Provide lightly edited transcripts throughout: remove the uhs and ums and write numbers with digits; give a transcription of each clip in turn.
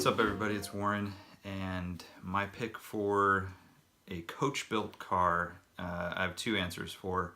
up, everybody? It's Warren, and my pick for a coach-built car, I have two answers for.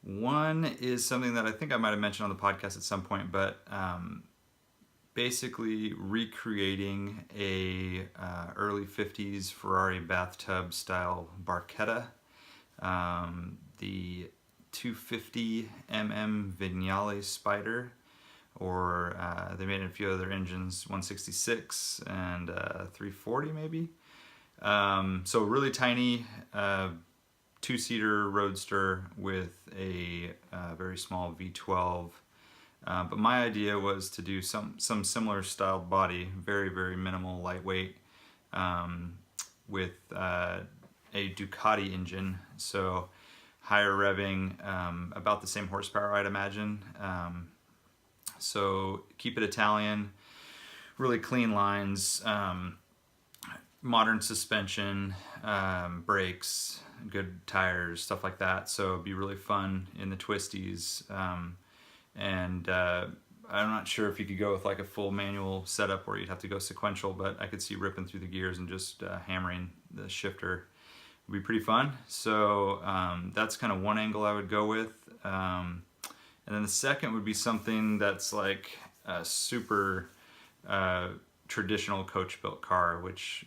One is something that I think I might have mentioned on the podcast at some point, but basically recreating a early 50s Ferrari bathtub style Barchetta, the 250 Vignale Spider, or they made a few other engines, 166 and 340 maybe. So really tiny two-seater roadster with a very small V12. But my idea was to do some similar styled body, very minimal, lightweight, with a Ducati engine. So higher revving, about the same horsepower, I'd imagine. So keep it Italian, really clean lines, modern suspension, brakes, good tires, stuff like that. So it'd be really fun in the twisties. And I'm not sure if you could go with like a full manual setup or you'd have to go sequential, but I could see ripping through the gears and just hammering the shifter. Would be pretty fun. So that's kind of one angle I would go with. And then the second would be something that's like a super traditional coach-built car, which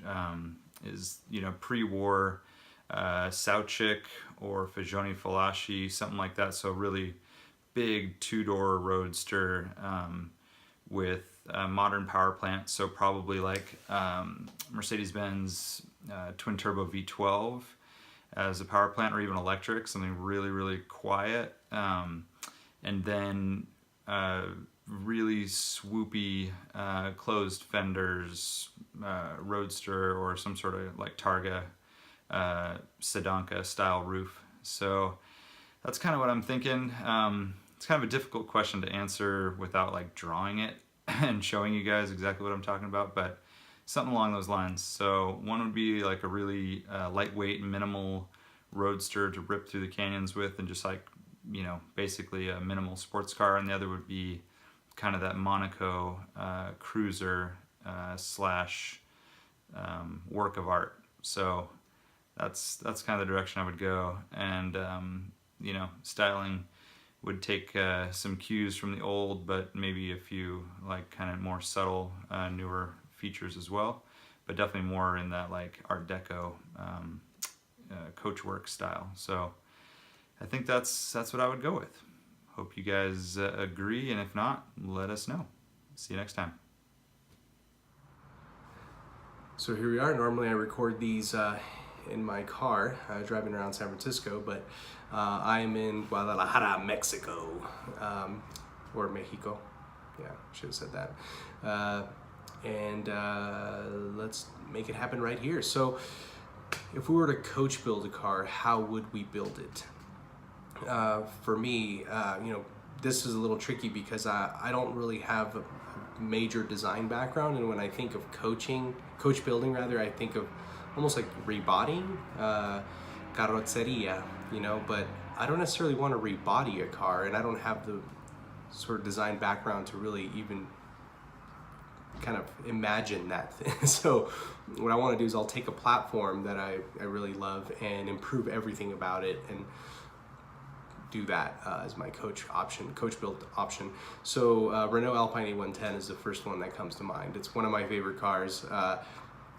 is, you know, pre-war Sauchik or Fagioni Falaschi, something like that. So really big two-door roadster with a modern power plant. So probably like Mercedes-Benz twin-turbo V12 as a power plant, or even electric, something really quiet. And then really swoopy closed fenders, roadster, or some sort of like Targa Sedanka style roof. So that's kind of what I'm thinking. It's kind of a difficult question to answer without like drawing it and showing you guys exactly what I'm talking about, but something along those lines. So one would be like a really lightweight, minimal roadster to rip through the canyons with, and just like, you know, basically a minimal sports car. And the other would be kind of that Monaco cruiser slash work of art. So that's kind of the direction I would go. And you know, styling would take some cues from the old, but maybe a few like kind of more subtle newer features as well, but definitely more in that like Art Deco coachwork style. So I think that's what I would go with. Hope you guys agree, and if not, let us know. See you next time. So here we are. Normally I record these in my car driving around San Francisco, but I'm in Guadalajara, Mexico, or Mexico. Yeah, should have said that. And let's make it happen right here. So if we were to coach build a car, how would we build it? For me, you know, this is a little tricky because I don't really have a major design background, and when I think of coach building rather, I think of almost like rebodying, carroceria, you know, but I don't necessarily want to rebody a car, and I don't have the sort of design background to really even kind of imagine that thing. So what I want to do is I'll take a platform that I really love and improve everything about it, and do that as my coach built option. So Renault Alpine A110 is the first one that comes to mind. It's one of my favorite cars,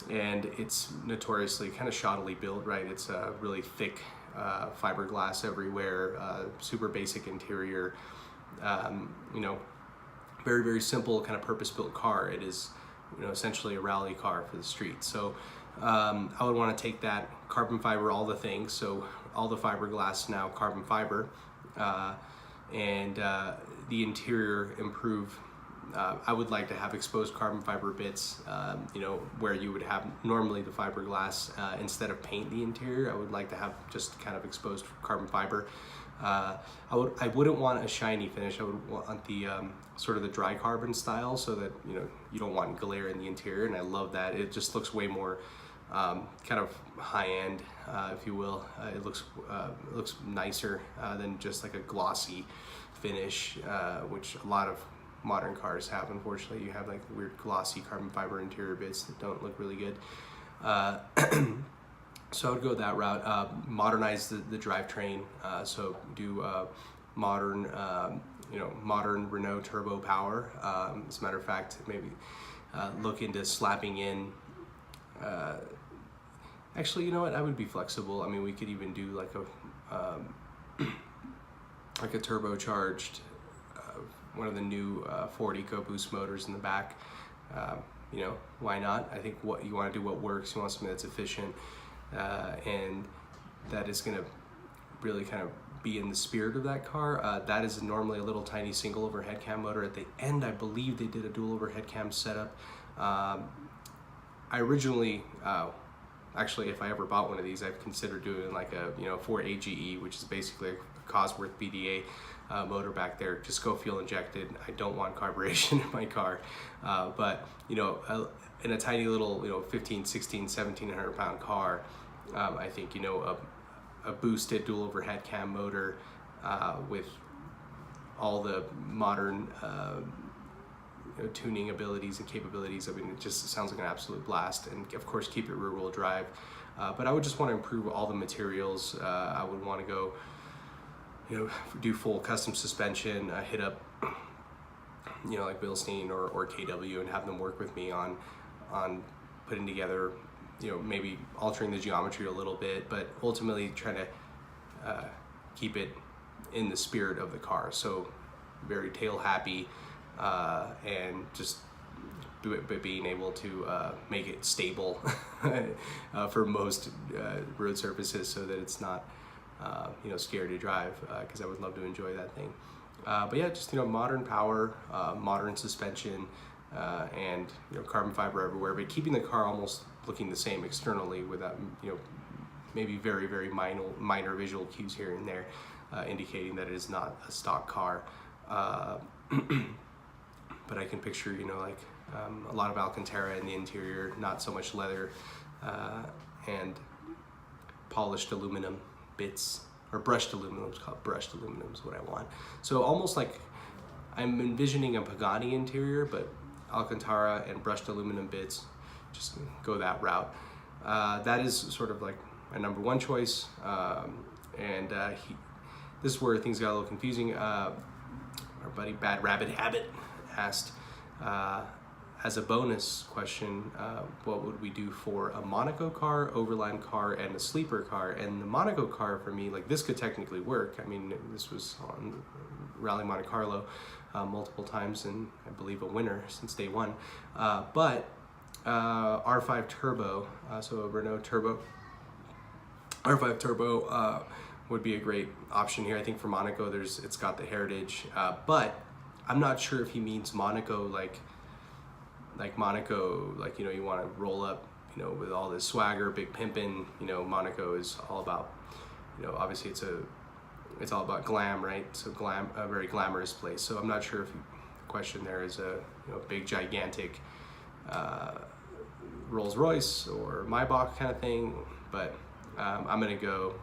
and it's notoriously kind of shoddily built, right? It's a really thick fiberglass everywhere, super basic interior, you know, very simple kind of purpose-built car. It is, you know, essentially a rally car for the street. So I would want to take that carbon fiber, all the things, so all the fiberglass now carbon fiber, and the interior improve. I would like to have exposed carbon fiber bits, you know, where you would have normally the fiberglass, instead of paint the interior. I would like to have just kind of exposed carbon fiber. I wouldn't want a shiny finish. I would want the sort of the dry carbon style, so that, you know, you don't want glare in the interior, and I love that. It just looks way more kind of high-end, if you will. It looks nicer than just like a glossy finish, which a lot of modern cars have. Unfortunately, you have like weird glossy carbon fiber interior bits that don't look really good. So I would go that route. Modernize the drivetrain. So do modern, modern Renault turbo power. As a matter of fact, maybe look into slapping in. Actually, you know what? I would be flexible. I mean, we could even do like a turbocharged, one of the new Ford EcoBoost motors in the back. Why not? I think what you want to do, what works. You want something that's efficient, and that is going to really kind of be in the spirit of that car. That is normally a little tiny single overhead cam motor. At the end, I believe they did a dual overhead cam setup. I originally, actually, if I ever bought one of these, I've considered doing like a Ford AGE, which is basically a Cosworth BDA motor back there. Just go fuel injected. I don't want carburation in my car, but in a tiny little 15, 16, 1700 pound car, I think a boosted dual overhead cam motor with all the modern tuning abilities and capabilities. I mean, it just sounds like an absolute blast, and of course keep it rear wheel drive. But I would just want to improve all the materials. I would want to go do full custom suspension, hit up like Bilstein or KW, and have them work with me on putting together, maybe altering the geometry a little bit, but ultimately trying to keep it in the spirit of the car. So very tail happy, and just being able to make it stable for most road surfaces, so that it's not scary to drive, because I would love to enjoy that thing. But yeah, just modern power, modern suspension, and carbon fiber everywhere, but keeping the car almost looking the same externally, without maybe very, very minor visual cues here and there, indicating that it is not a stock car. But I can picture a lot of Alcantara in the interior, not so much leather, and polished aluminum bits, or brushed aluminum. It's called brushed aluminum is what I want. So almost like I'm envisioning a Pagani interior, but Alcantara and brushed aluminum bits. Just go that route. That is sort of like my number one choice. This is where things got a little confusing. Our buddy Bad Rabbit Habit asked, as a bonus question, what would we do for a Monaco car, overland car, and a sleeper car? And the Monaco car, for me, like, this could technically work. I mean, this was on Rally Monte Carlo multiple times, and I believe a winner since day one. But R5 Turbo, so a Renault Turbo, R5 Turbo would be a great option here. I think for Monaco, it's got the heritage, but I'm not sure if he means Monaco like Monaco, like, you want to roll up, with all this swagger, big pimpin'. Monaco is all about, obviously it's all about glam, right? So a very glamorous place. So I'm not sure if the question there is a big gigantic Rolls Royce or Maybach kind of thing, but I'm gonna go.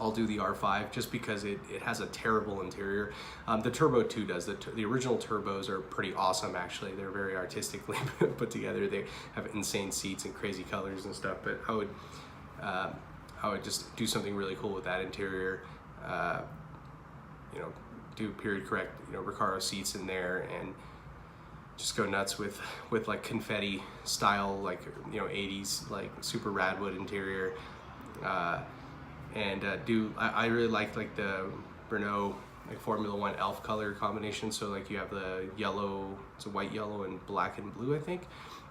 I'll do the R5 just because it has a terrible interior. The Turbo 2 does. The original turbos are pretty awesome, actually. They're very artistically put together. They have insane seats and crazy colors and stuff, but I would just do something really cool with that interior. Do period correct, Recaro seats in there, and just go nuts with like confetti style, like 80s, like super radwood interior. I really like the Renault like Formula One elf color combination. So like you have the yellow, it's a white, yellow, and black and blue, I think.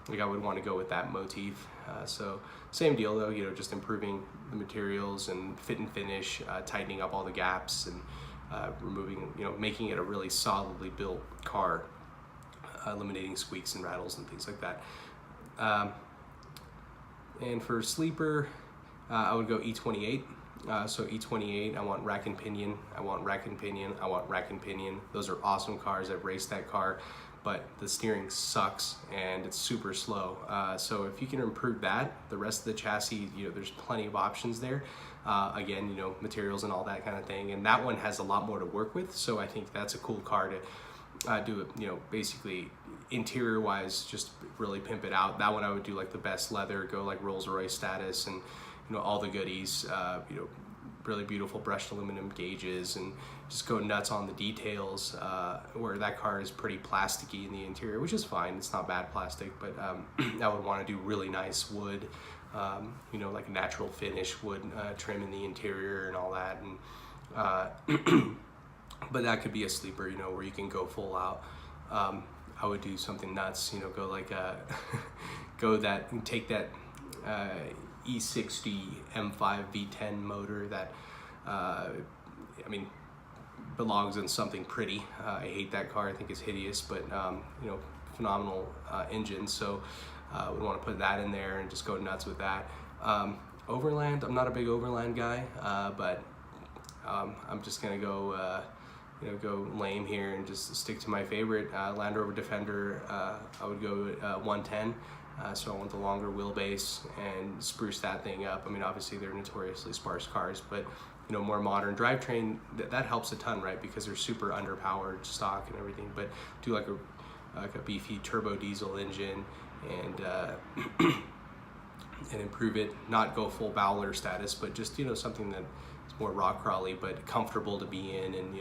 Like I would want to go with that motif. So same deal though, just improving the materials and fit and finish, tightening up all the gaps, and removing, making it a really solidly built car, eliminating squeaks and rattles and things like that. And for sleeper, I would go E28. So E28, I want rack and pinion, I want rack and pinion, I want rack and pinion. Those are awesome cars. I've raced that car, but the steering sucks and it's super slow. So if you can improve that, the rest of the chassis, there's plenty of options there. Again, materials and all that kind of thing. And that one has a lot more to work with. So I think that's a cool car do it, basically interior wise, just really pimp it out. That one I would do like the best leather, go like Rolls Royce status, and all the goodies. Really beautiful brushed aluminum gauges, and just go nuts on the details. Where that car is pretty plasticky in the interior, which is fine. It's not bad plastic, but I would want to do really nice wood, like a natural finish wood trim in the interior and all that. And but that could be a sleeper, where you can go full out. I would do something nuts, go like take that E60 M5 V10 motor that belongs in something pretty. I hate that car. I think it's hideous, but phenomenal engine. So we want to put that in there and just go nuts with that. Overland, I'm not a big Overland guy, but I'm just gonna go go lame here and just stick to my favorite Land Rover Defender. I would go 110. So I want the longer wheelbase and spruce that thing up. Obviously they're notoriously sparse cars, but more modern drivetrain, that helps a ton, right? Because they're super underpowered stock and everything. But do like a beefy turbo diesel engine and and improve it. Not go full Bowler status, but just something that is more rock crawly but comfortable to be in, and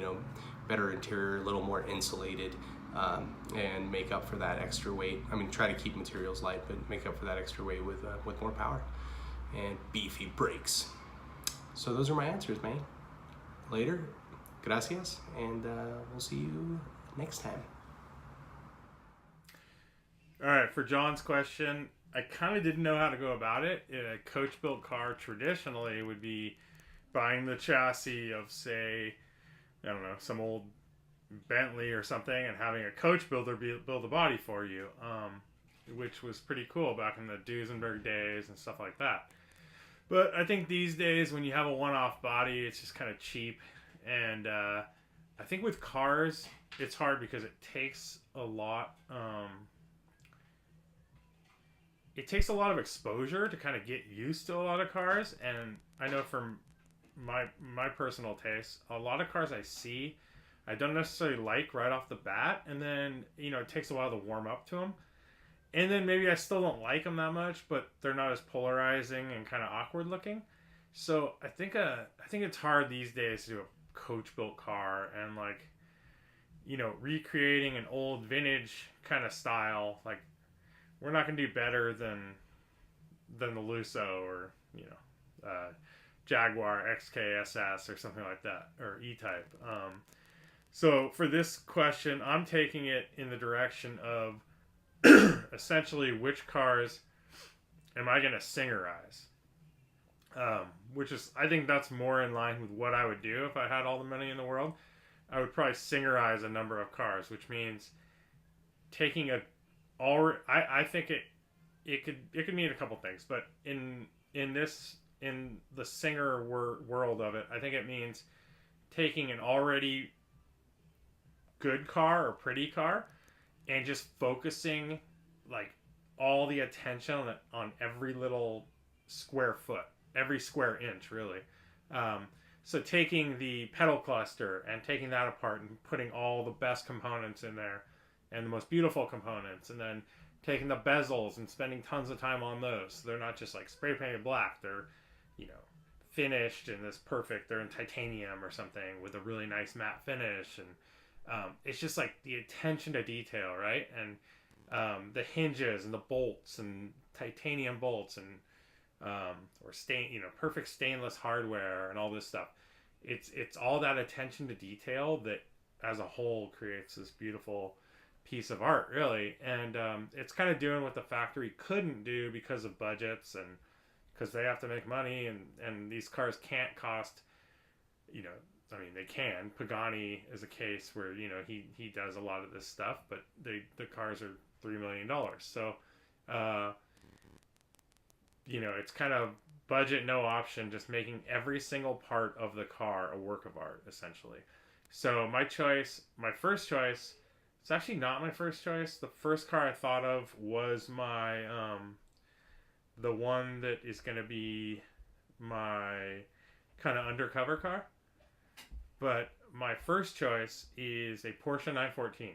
better interior, a little more insulated. And make up for that extra weight. Try to keep materials light, but make up for that extra weight with more power and beefy brakes. So those are my answers, man. Later, gracias, and we'll see you next time. All right, for John's question, I kind of didn't know how to go about it. A coach-built car traditionally would be buying the chassis of, say, I don't know, some old Bentley or something, and having a coach builder build a body for you, which was pretty cool back in the Duesenberg days and stuff like that. But I think these days, when you have a one-off body, it's just kind of cheap. And I think with cars, it's hard because it takes a lot. It takes a lot of exposure to kind of get used to a lot of cars. And I know from my personal taste, a lot of cars I see, I don't necessarily like right off the bat, and then it takes a while to warm up to them, and then maybe I still don't like them that much, but they're not as polarizing and kind of awkward looking. So I think it's hard these days to do a coach built car and recreating an old vintage kind of style. Like, we're not gonna do better than the Lusso or Jaguar XK SS or something like that, or E-Type. So for this question, I'm taking it in the direction of essentially which cars am I going to Singerize? Which is, I think that's more in line with what I would do if I had all the money in the world. I would probably Singerize a number of cars, which means taking I think it could mean a couple things, but in the Singer world of it, I think it means taking an already good car or pretty car and just focusing all the attention on every little square foot, every square inch, really. So taking the pedal cluster and taking that apart and putting all the best components in there and the most beautiful components, and then taking the bezels and spending tons of time on those. So they're not just spray painted black, they're finished in this perfect, they're in titanium or something with a really nice matte finish, and it's just the attention to detail, right? And the hinges and the bolts and titanium bolts and or perfect stainless hardware and all this stuff. It's all that attention to detail that as a whole creates this beautiful piece of art, really. And it's kind of doing what the factory couldn't do because of budgets and because they have to make money, and these cars can't cost, they can. Pagani is a case where, he does a lot of this stuff, but the cars are $3 million. So, it's kind of budget, no option, just making every single part of the car a work of art, essentially. So my first choice, it's actually not my first choice. The first car I thought of was my, the one that is going to be my kind of undercover car. But my first choice is a Porsche 914.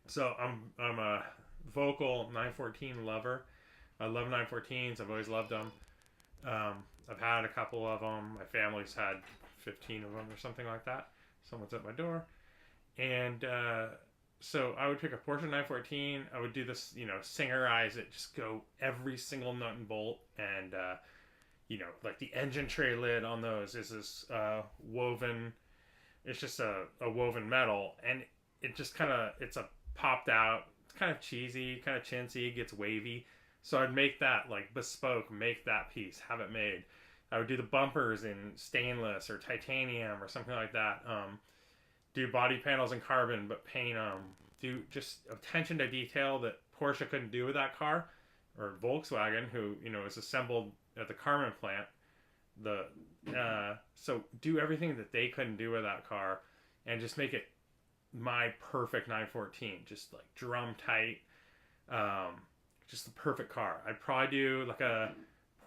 So I'm a vocal 914 lover. I love 914s. I've always loved them. I've had a couple of them. My family's had 15 of them or something like that. Someone's at my door. And so I would pick a Porsche 914. I would do this, Singerize it, just go every single nut and bolt. And, like the engine tray lid on those is this woven, it's just a woven metal. And it just it's a popped out, it's kind of cheesy, kind of chintzy, gets wavy. So I'd make that like bespoke, make that piece, have it made. I would do the bumpers in stainless or titanium or something like that. Do body panels in carbon, but paint them. Do just attention to detail that Porsche couldn't do with that car, or Volkswagen, who is assembled at the Carmen plant. So do everything that they couldn't do with that car, and just make it my perfect 914. Just like drum tight, just the perfect car. I'd probably do like a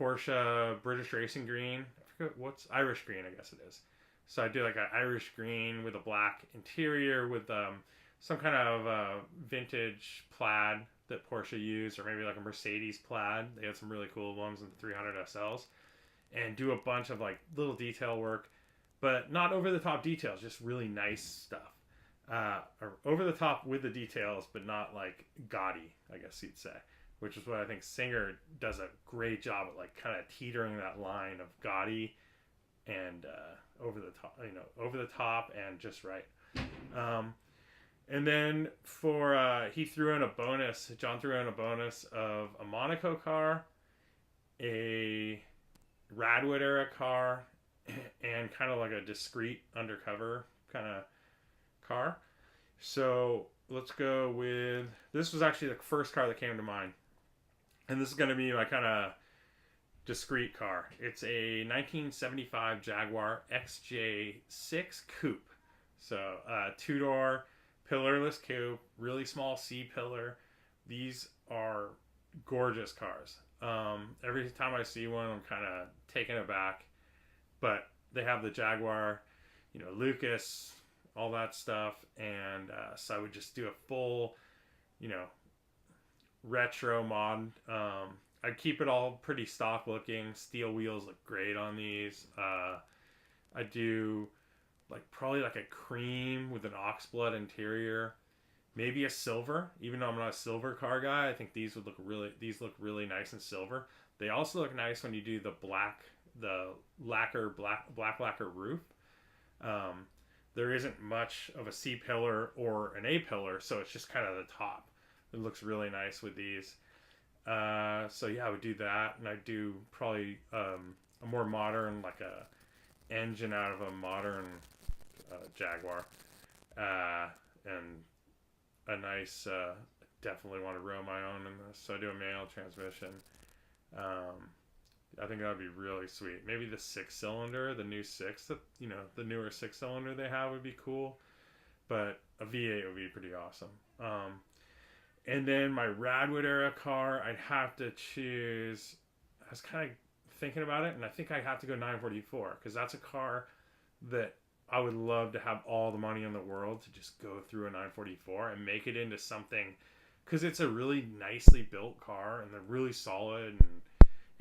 Porsche British Racing Green. I forget what's Irish Green, I guess it is. So I do like an Irish green with a black interior with some kind of vintage plaid that Porsche used, or maybe like a Mercedes plaid. They had some really cool ones in the 300 SLs. And do a bunch of like little detail work, but not over the top details, just really nice stuff. Or over the top with the details, but not like gaudy, I guess you'd say. Which is what I think Singer does a great job at, like kind of teetering that line of gaudy and over the top and just right. And then he threw in a bonus. John threw in a bonus of a Monaco car, a Radwood era car, and kind of like a discreet undercover kind of car. So let's go with, this was actually the first car that came to mind. And this is going to be my kind of discreet car. It's a 1975 Jaguar Xj6 Coupe. So two-door pillarless coupe, really small C-pillar. These are gorgeous cars. Every time I see one, I'm kind of taken aback. But they have the Jaguar, Lucas, all that stuff. And so I would just do a full, retro mod. I'd keep it all pretty stock looking. Steel wheels look great on these. I do probably like a cream with an oxblood interior, maybe a silver. Even though I'm not a silver car guy, I think these look really nice in silver. They also look nice when you do the black lacquer roof. There isn't much of a C pillar or an A pillar, so it's just kind of the top. It looks really nice with these. So yeah, I would do that, and I'd do probably a more modern, like a engine out of a modern Jaguar, and a nice. Definitely want to row my own in this, so I do a manual transmission. I think that would be really sweet. Maybe the 6-cylinder, the new 6, that the newer 6-cylinder they have would be cool, but a V8 would be pretty awesome. And then my Radwood era car, I'd have to choose. I was kind of thinking about it, and I think I have to go 944, because that's a car that I would love to have all the money in the world to just go through a 944 and make it into something, because it's a really nicely built car, and they're really solid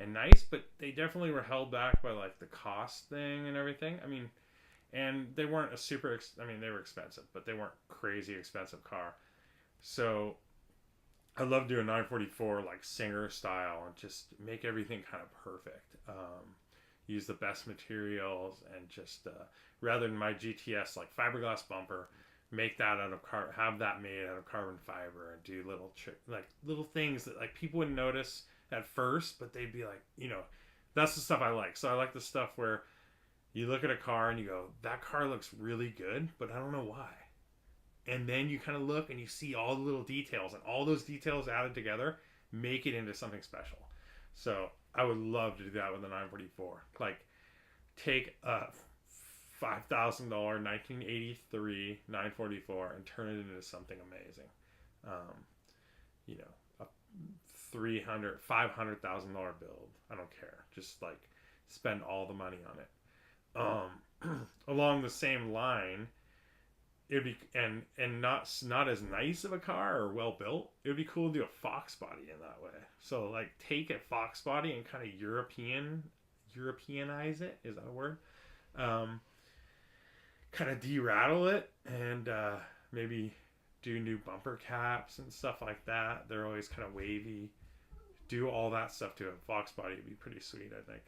and nice, but they definitely were held back by like the cost thing and everything. I mean, and they weren't they were expensive, but they weren't crazy expensive car. So I love doing 944 like Singer style and just make everything kind of perfect. Use the best materials, and just rather than my GTS like fiberglass bumper, make that out of have that made out of carbon fiber, and do little things that like people wouldn't notice at first, but they'd be like, that's the stuff I like. So I like the stuff where you look at a car and you go, that car looks really good, but I don't know why. And then you kind of look and you see all the little details, and all those details added together make it into something special. So I would love to do that with a 944. Like, take a $5,000 1983 944 and turn it into something amazing. A $500,000 build. I don't care. Just like spend all the money on it. Along the same line, it'd be and not as nice of a car or well built. It would be cool to do a Fox body in that way. So like take a Fox body and kind of Europeanize it. Is that a word? Kind of de-rattle it and maybe do new bumper caps and stuff like that. They're always kind of wavy. Do all that stuff to a Fox body would be pretty sweet, I think.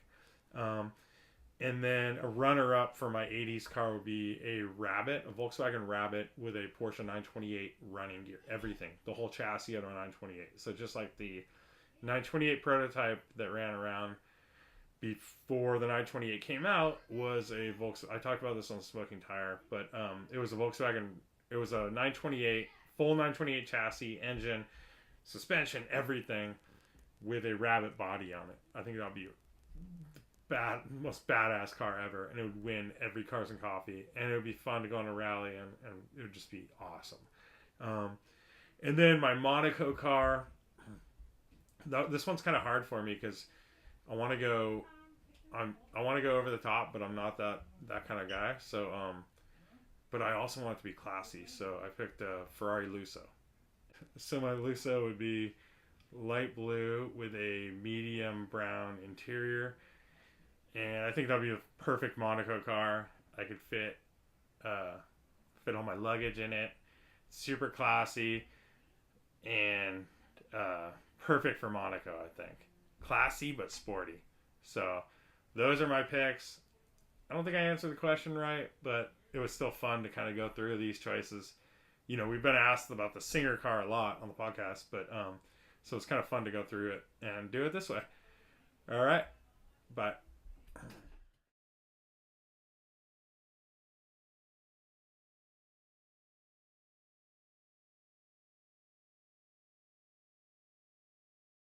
And then a runner-up for my 80s car would be a Rabbit, a Volkswagen Rabbit with a Porsche 928 running gear. Everything. The whole chassis out of a 928. So just like the 928 prototype that ran around before the 928 came out was a Volkswagen. I talked about this on Smoking Tire, but it was a Volkswagen. It was a 928, full 928 chassis, engine, suspension, everything with a Rabbit body on it. I think that would be most badass car ever, and it would win every Cars and Coffee, and it would be fun to go on a rally, and it would just be awesome. And then my Monaco car, this one's kind of hard for me because I want to go over the top, but I'm not that kind of guy. So but I also want it to be classy, so I picked a Ferrari Lusso. So my Lusso would be light blue with a medium brown interior. And I think that would be a perfect Monaco car. I could fit all my luggage in it. Super classy and perfect for Monaco, I think. Classy but sporty. So those are my picks. I don't think I answered the question right, but it was still fun to kind of go through these choices. You know, we've been asked about the Singer car a lot on the podcast, but so it's kind of fun to go through it and do it this way. All right. Bye.